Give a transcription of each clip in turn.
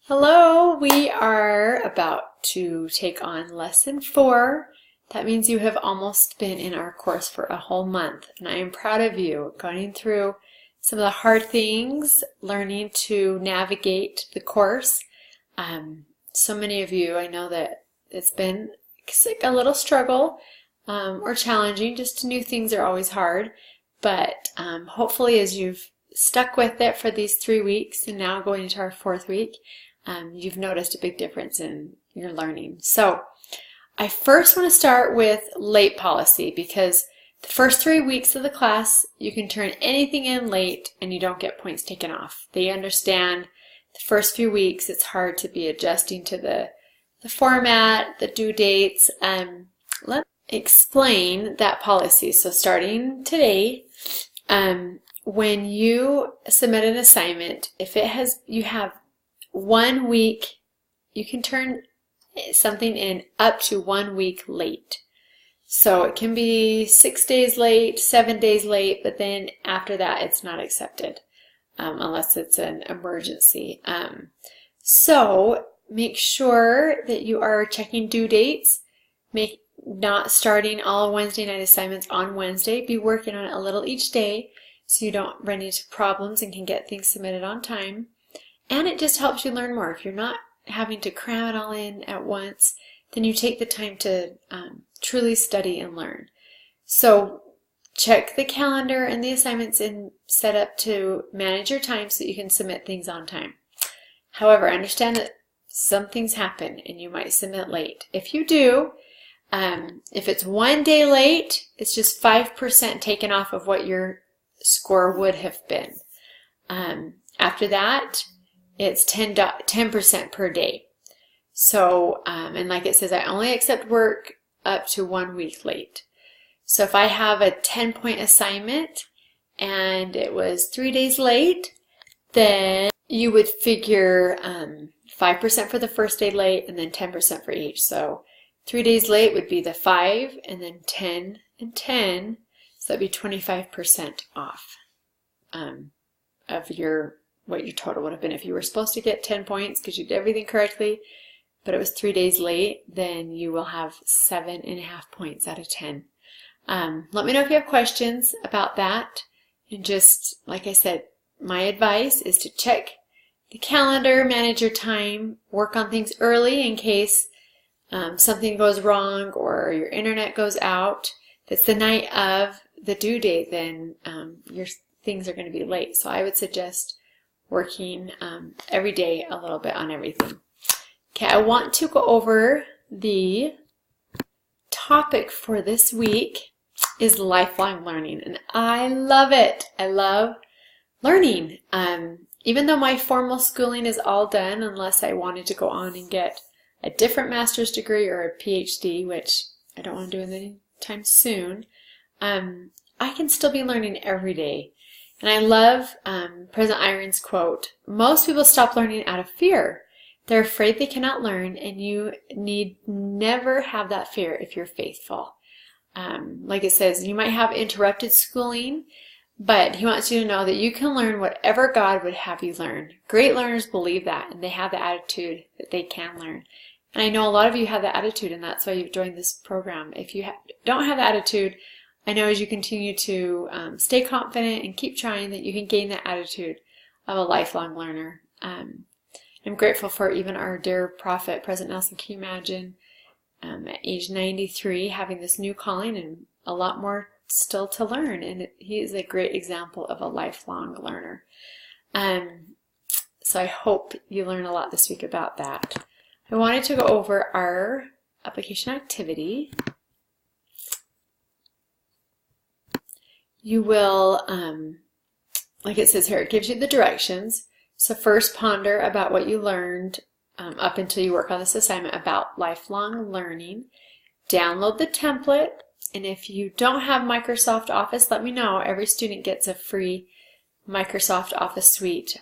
Hello, we are about to take on lesson 4. That means you have almost been in our course for a whole month, and I am proud of you going through some of the hard things, learning to navigate the course. So many of you, I know that it's been a little struggle or challenging. Just new things are always hard, but hopefully as you've stuck with it for these 3 weeks and now going into our 4th week, you've noticed a big difference in your learning. So I first want to start with late policy, because the first 3 weeks of the class you can turn anything in late and you don't get points taken off. They understand the first few weeks it's hard to be adjusting to the format, the due dates. Let's explain that policy. So starting today, when you submit an assignment, if you have 1 week, you can turn something in up to 1 week late. So it can be 6 days late, 7 days late, but then after that it's not accepted unless it's an emergency. So make sure that you are checking due dates. Not starting all Wednesday night assignments on Wednesday. Be working on it a little each day so you don't run into problems and can get things submitted on time. And it just helps you learn more. If you're not having to cram it all in at once, then you take the time to truly study and learn. So check the calendar and the assignments and set up to manage your time so that you can submit things on time. However, understand that some things happen and you might submit late. If you do, if it's 1 day late, it's just 5% taken off of what your score would have been. After that, it's 10% per day. So, and like it says, I only accept work up to 1 week late. So if I have a 10-point assignment and it was 3 days late, then you would figure 5% for the first day late and then 10% for each. So 3 days late would be the 5 and then 10 and 10. So that'd be 25% off of what your total would have been. If you were supposed to get 10 points because you did everything correctly, but it was 3 days late, then you will have 7.5 points out of 10. Let me know if you have questions about that. And just, like I said, my advice is to check the calendar, manage your time, work on things early in case something goes wrong or your internet goes out. If it's the night of the due date, then your things are going to be late. So I would suggest working every day a little bit on everything. Okay, I want to go over the topic for this week is lifelong learning, and I love it. I love learning. Even though my formal schooling is all done, unless I wanted to go on and get a different master's degree or a PhD, which I don't want to do anytime soon, I can still be learning every day. And I love President Eyring's quote, "Most people stop learning out of fear. They're afraid they cannot learn, and you need never have that fear if you're faithful." Like it says, you might have interrupted schooling, but he wants you to know that you can learn whatever God would have you learn. Great learners believe that, and they have the attitude that they can learn. And I know a lot of you have that attitude, and that's why you've joined this program. If you don't have the attitude, I know as you continue to stay confident and keep trying, that you can gain that attitude of a lifelong learner. I'm grateful for even our dear prophet, President Nelson. Can you imagine at age 93 having this new calling and a lot more still to learn? And he is a great example of a lifelong learner. So I hope you learn a lot this week about that. I wanted to go over our application activity. You will, like it says here, it gives you the directions. So first ponder about what you learned up until you work on this assignment about lifelong learning. Download the template, and if you don't have Microsoft Office, let me know. Every student gets a free Microsoft Office suite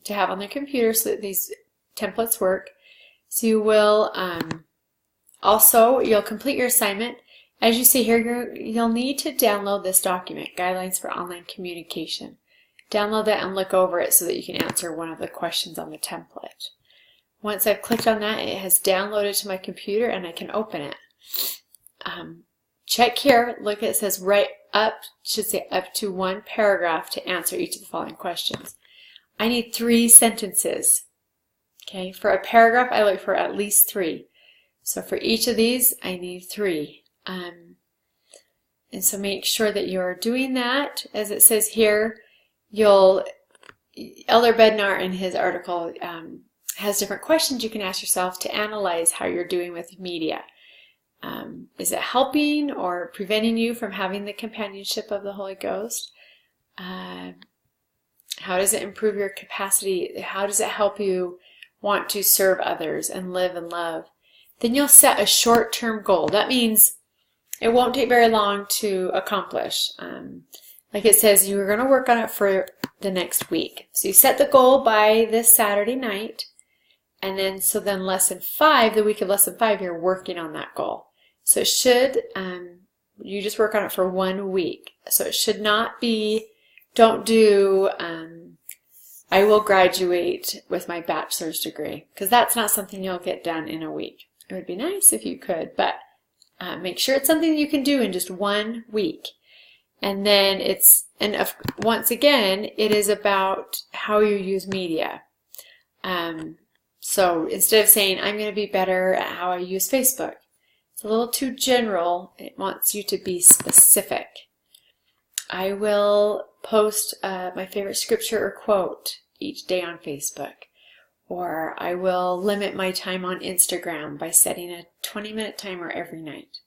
to have on their computer so that these templates work. So you will you'll complete your assignment. As you see here, you'll need to download this document, Guidelines for Online Communication. Download that and look over it so that you can answer one of the questions on the template. once I've clicked on that, it has downloaded to my computer and I can open it. Check here, look, it says write up, should say up to 1 paragraph to answer each of the following questions. I need 3 sentences. Okay, for a paragraph, I look for at least 3. So for each of these, I need 3. And so make sure that you're doing that. As it says here, Elder Bednar in his article has different questions you can ask yourself to analyze how you're doing with media. Is it helping or preventing you from having the companionship of the Holy Ghost? How does it improve your capacity? How does it help you want to serve others and live and love? Then you'll set a short-term goal. That means it won't take very long to accomplish. Like it says, you're going to work on it for the next week. So you set the goal by this Saturday night, and then lesson 5, the week of lesson 5, you're working on that goal. So it should, you just work on it for 1 week. So it should not be, don't do, I will graduate with my bachelor's degree, because that's not something you'll get done in a week. It would be nice if you could, but make sure it's something you can do in just 1 week. And then once again, it is about how you use media. So instead of saying, I'm going to be better at how I use Facebook, it's a little too general. It wants you to be specific. I will post my favorite scripture or quote each day on Facebook. Or I will limit my time on Instagram by setting a 20-minute timer every night.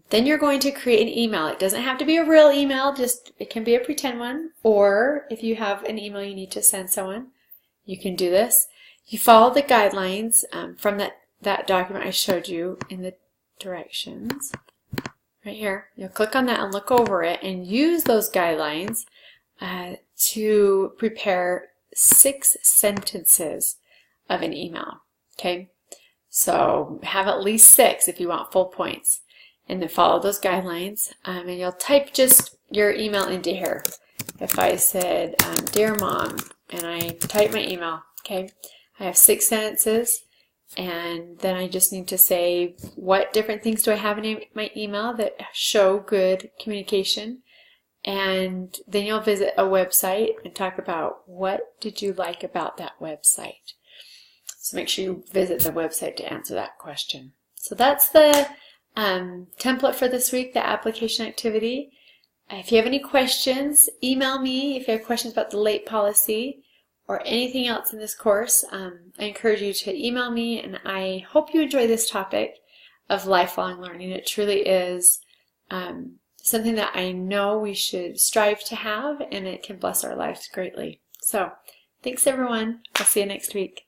Then you're going to create an email. It doesn't have to be a real email, it can be a pretend one. Or if you have an email you need to send someone, you can do this. You follow the guidelines from that document I showed you in the directions. Right here. You'll click on that and look over it and use those guidelines to prepare 6 sentences of an email. Okay? So have at least 6 if you want full points. And then follow those guidelines. And you'll type just your email into here. If I said, Dear Mom, and I type my email, okay? I have 6 sentences. And then I just need to say what different things do I have in my email that show good communication. And then you'll visit a website and talk about what did you like about that website. So make sure you visit the website to answer that question. So that's the template for this week, the application activity. If you have any questions, email me if you have questions about the late policy or anything else in this course. I encourage you to email me, and I hope you enjoy this topic of lifelong learning. It truly is something that I know we should strive to have, and it can bless our lives greatly. So, thanks everyone. I'll see you next week.